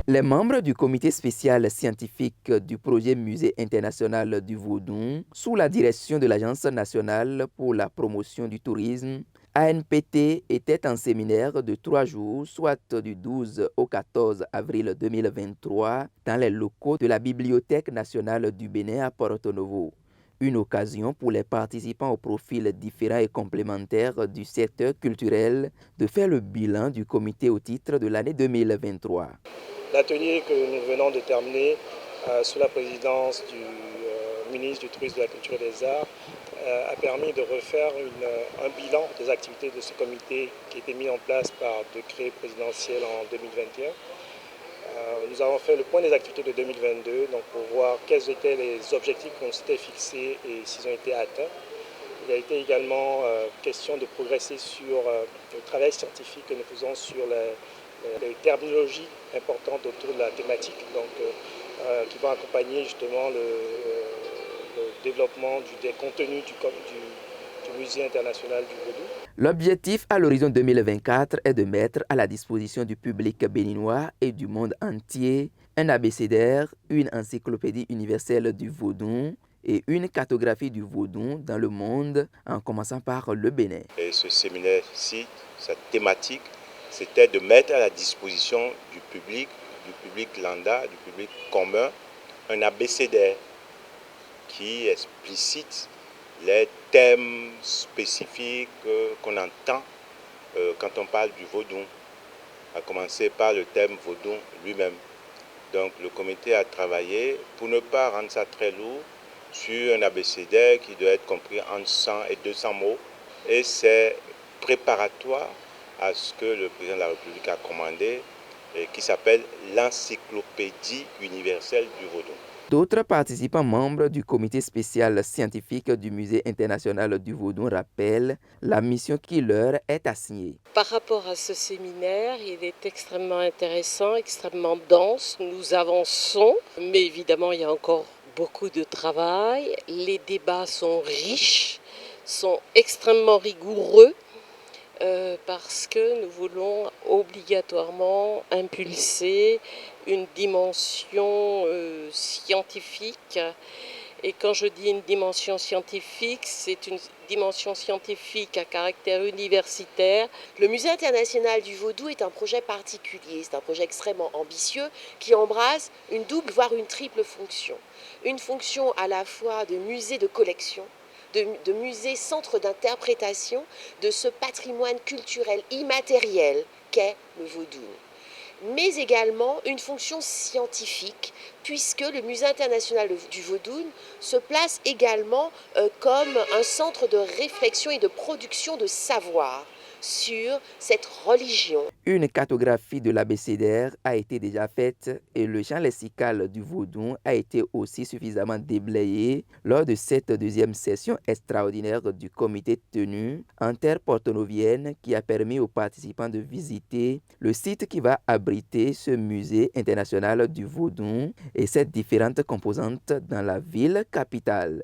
Les membres du comité spécial scientifique du projet Musée international du Vaudou, sous la direction de l'Agence nationale pour la promotion du tourisme, ANPT, étaient en séminaire de 3 jours, soit du 12 au 14 avril 2023, dans les locaux de la Bibliothèque nationale du Bénin à Porto Novo. Une occasion pour les participants aux profils différents et complémentaires du secteur culturel de faire le bilan du comité au titre de l'année 2023. L'atelier que nous venons de terminer sous la présidence du ministre du Tourisme, de la Culture et des Arts a permis de refaire un bilan des activités de ce comité qui a été mis en place par décret présidentiel en 2021. Nous avons fait le point des activités de 2022 donc pour voir quels étaient les objectifs qu'on s'était fixés et s'ils ont été atteints. Il a été également question de progresser sur le travail scientifique que nous faisons sur les terminologies importantes autour de la thématique, donc, qui vont accompagner justement le développement des contenus du Musée international du Vaudou. L'objectif à l'horizon 2024 est de mettre à la disposition du public béninois et du monde entier un abécédaire, une encyclopédie universelle du vaudou et une cartographie du vaudou dans le monde, en commençant par le Bénin. Et ce séminaire-ci, sa thématique, c'était de mettre à la disposition du public lambda, du public commun, un abécédaire qui explicite les thèmes spécifiques qu'on entend quand on parle du vaudou, à commencer par le thème vaudou lui-même. Donc le comité a travaillé pour ne pas rendre ça très lourd sur un abécédaire qui doit être compris entre 100 et 200 mots, et c'est préparatoire à ce que le président de la République a commandé et qui s'appelle l'encyclopédie universelle du vaudou. D'autres participants membres du comité spécial scientifique du Musée international du Vaudou rappellent la mission qui leur est assignée. Par rapport à ce séminaire, il est extrêmement intéressant, extrêmement dense. Nous avançons, mais évidemment, il y a encore beaucoup de travail. Les débats sont riches, sont extrêmement rigoureux. Parce que nous voulons obligatoirement impulser une dimension scientifique. Et quand je dis une dimension scientifique, c'est une dimension scientifique à caractère universitaire. Le Musée international du Vaudou est un projet particulier, c'est un projet extrêmement ambitieux qui embrasse une double, voire une triple fonction. Une fonction à la fois de musée de collection, de musée centre d'interprétation de ce patrimoine culturel immatériel qu'est le vaudou, mais également une fonction scientifique, puisque le Musée international du Vaudou se place également comme un centre de réflexion et de production de savoir sur cette religion. Une cartographie de l'abécédaire a été déjà faite et le champ lexical du vaudou a été aussi suffisamment déblayé lors de cette deuxième session extraordinaire du comité tenu en terre porto-novienne qui a permis aux participants de visiter le site qui va abriter ce musée international du vaudou et ses différentes composantes dans la ville capitale.